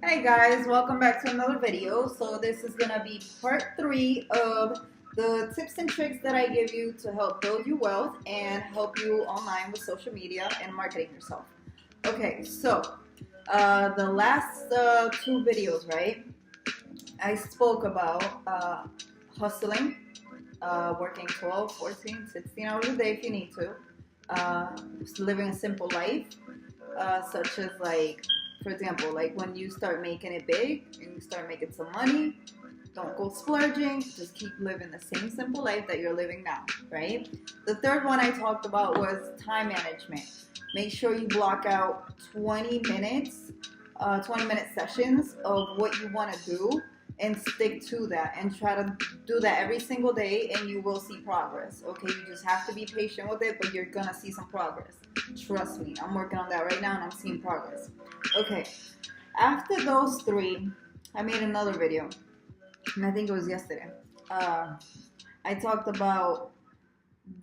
Hey guys, welcome back to another video. So this is gonna be part 3 of the tips and tricks that I give you to help build your wealth and help you online with social media and marketing yourself. Okay, so the last 2 videos, right? I spoke about hustling, working 12, 14, 16 hours a day if you need to, just living a simple life, such as like, for example, like when you start making it big and you start making some money, don't go splurging, just keep living the same simple life that you're living now, right? The third one I talked about was time management. Make sure you block out 20 minutes, 20-minute sessions of what you want to do and stick to that and try to do that every single day and you will see progress. Okay, you just have to be patient with it, but you're gonna see some progress. Trust me, I'm working on that right now and I'm seeing progress. Okay, after those 3, I made another video and I think it was yesterday. I talked about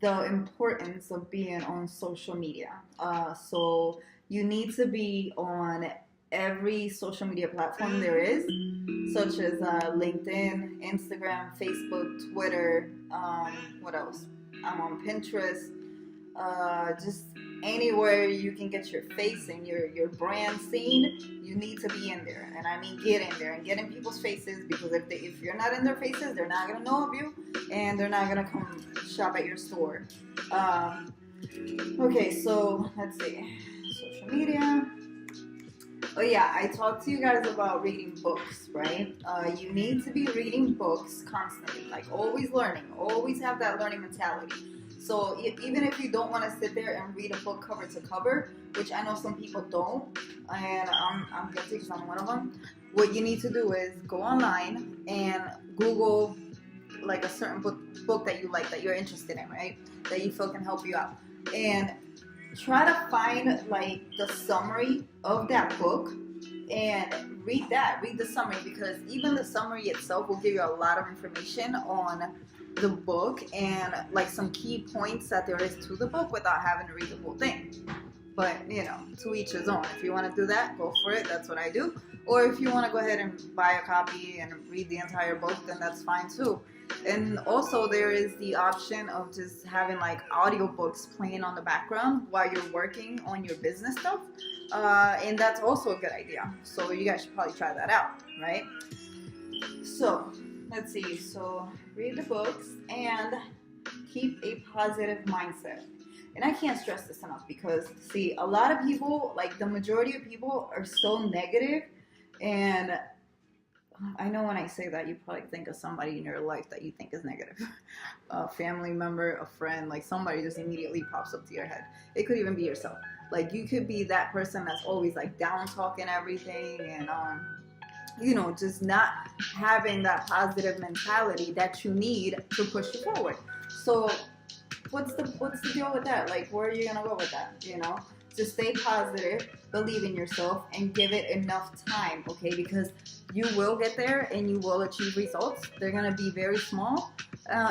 the importance of being on social media. So you need to be on every social media platform there is, such as LinkedIn, Instagram, Facebook, Twitter. What else? I'm on Pinterest. Just anywhere you can get your face and your brand seen, you need to be in there. And I mean, get in there and get in people's faces, because if you're not in their faces, they're not gonna know of you, and they're not gonna come shop at your store. Okay, so let's see, social media. Oh yeah, I talked to you guys about reading books, right? You need to be reading books constantly, like always learning, always have that learning mentality. So even if you don't want to sit there and read a book cover to cover, which I know some people don't, and I'm guilty because I'm one of them, what you need to do is go online and Google like a certain book that you like, that you're interested in, right? That you feel can help you out. And try to find like the summary of that book and read the summary, because even the summary itself will give you a lot of information on the book and like some key points that there is to the book without having to read the whole thing. But to each his own. If you want to do that, go for it. That's what I do. Or if you want to go ahead and buy a copy and read the entire book, then that's fine too. And also there is the option of just having like audiobooks playing on the background while you're working on your business stuff. And that's also a good idea. So you guys should probably try that out, right? So let's see. So read the books and keep a positive mindset. And I can't stress this enough, because see, a lot of people, like the majority of people, are so negative. And I know when I say that, you probably think of somebody in your life that you think is negative. A family member, a friend, like somebody just immediately pops up to your head. It could even be yourself. Like you could be that person that's always like down talking everything and just not having that positive mentality that you need to push you forward. So what's the deal with that? Like, where are you gonna go with that? Just stay positive, believe in yourself, and give it enough time, okay? Because you will get there and you will achieve results. They're gonna be very small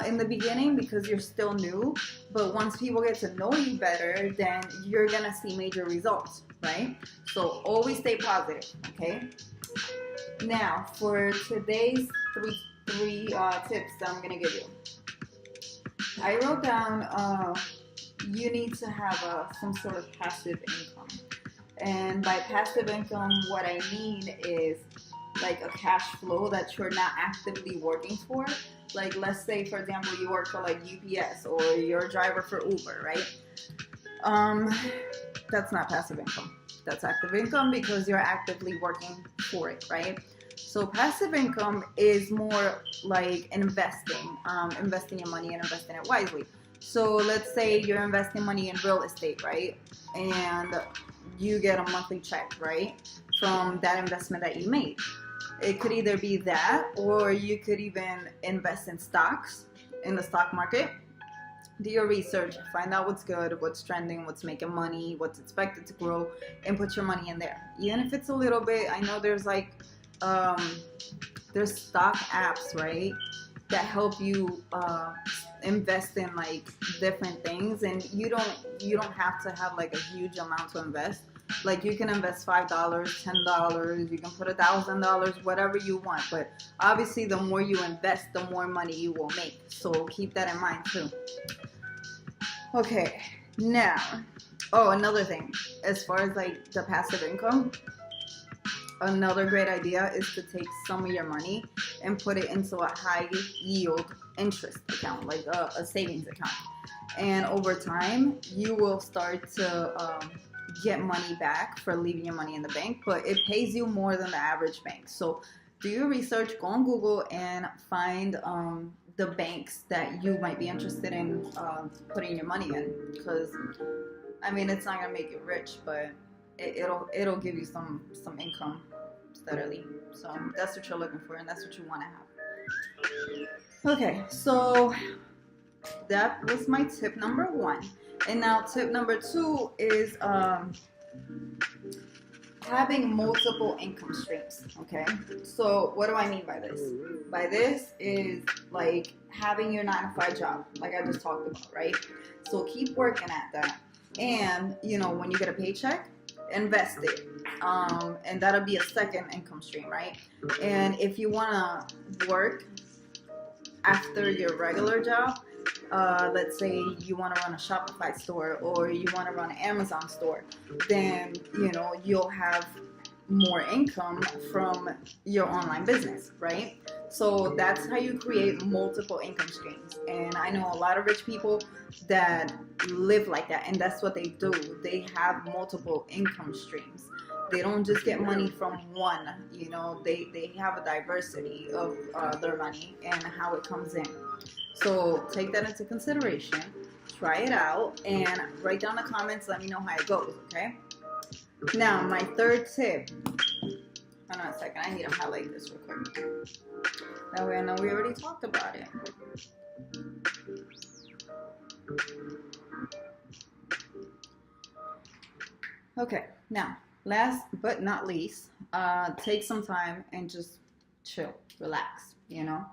in the beginning because you're still new, but once people get to know you better, then you're gonna see major results, right? So always stay positive, okay? Now, for today's three tips that I'm gonna give you, I wrote down you need to have some sort of passive income. And by passive income, what I mean is like a cash flow that you're not actively working for. Like, let's say, for example, you work for like UPS or you're a driver for Uber, right? That's not passive income. That's active income, because you're actively working for it, right? So passive income is more like investing your money and investing it wisely. So let's say you're investing money in real estate, right? And you get a monthly check, right, from that investment that you made. It could either be that, or you could even invest in stocks, in the stock market. Do your research, find out what's good, what's trending, what's making money, what's expected to grow, and put your money in there. Even if it's a little bit, I know there's like, there's stock apps, right, that help you invest in like different things, and you don't have to have like a huge amount to invest. Like you can invest $5, $10, you can put $1,000, whatever you want. But obviously, the more you invest, the more money you will make. So keep that in mind too. Okay, now, oh, another thing, as far as like the passive income, another great idea is to take some of your money and put it into a high yield interest account, like a savings account. And over time, you will start to get money back for leaving your money in the bank, but it pays you more than the average bank. So do your research, go on Google and find the banks that you might be interested in putting your money in, because I mean, it's not gonna make you rich, but it'll give you some income steadily. So that's what you're looking for, and that's what you want to have. Okay, so that was my tip number 1, and now tip number 2 is having multiple income streams. Okay, so what do I mean by this? By this is like having your 9-to-5 job, like I just talked about, right? So keep working at that, and you know, when you get a paycheck, invest it, and that'll be a second income stream, right? And if you want to work after your regular job, let's say you want to run a Shopify store or you want to run an Amazon store, then you know you'll have more income from your online business, right? So that's how you create multiple income streams. And I know a lot of rich people that live like that, and that's what they do. They have multiple income streams. They don't just get money from one, you know, they have a diversity of their money and how it comes in. So take that into consideration, try it out, and write down the comments, let me know how it goes, okay? Now, my third tip, hold on a second, I need to highlight this real quick. That way I know we already talked about it. Okay, now, last but not least, take some time and just chill, relax, you know?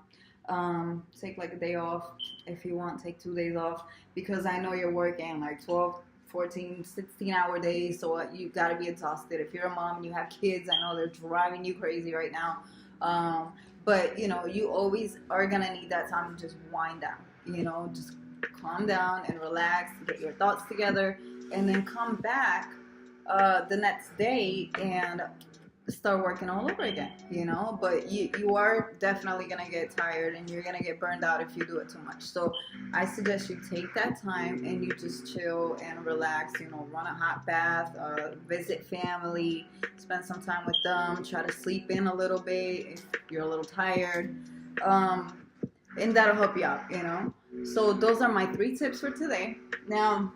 Take like a day off if you want, take 2 days off, because I know you're working like 12, 14, 16-hour days, so you gotta be exhausted. If you're a mom and you have kids, I know they're driving you crazy right now, but you know, you always are gonna need that time to just wind down, you know, just calm down and relax, get your thoughts together, and then come back the next day and start working all over again, you know. But you are definitely gonna get tired and you're gonna get burned out if you do it too much. So I suggest you take that time and you just chill and relax, you know, run a hot bath, visit family, spend some time with them, try to sleep in a little bit if you're a little tired, and that'll help you out, you know. So those are my 3 tips for today. Now,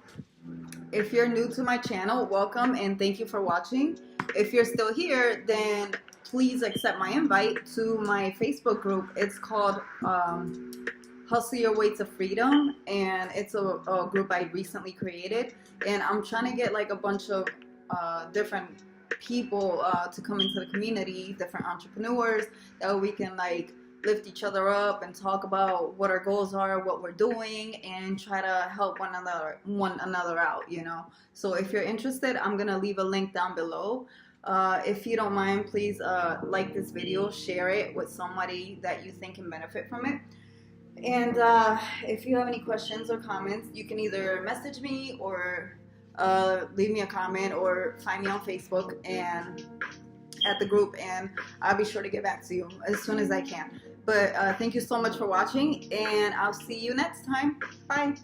if you're new to my channel, welcome and thank you for watching. If you're still here, then please accept my invite to my Facebook group. It's called Hustle Your Way to Freedom, and it's a group I recently created, and I'm trying to get like a bunch of different people to come into the community, different entrepreneurs, that we can like lift each other up and talk about what our goals are, what we're doing, and try to help one another out, you know. So if you're interested, I'm gonna leave a link down below. If you don't mind, please like this video, share it with somebody that you think can benefit from it. And if you have any questions or comments, you can either message me or leave me a comment or find me on Facebook and at the group, and I'll be sure to get back to you as soon as I can. But thank you so much for watching, and I'll see you next time. Bye.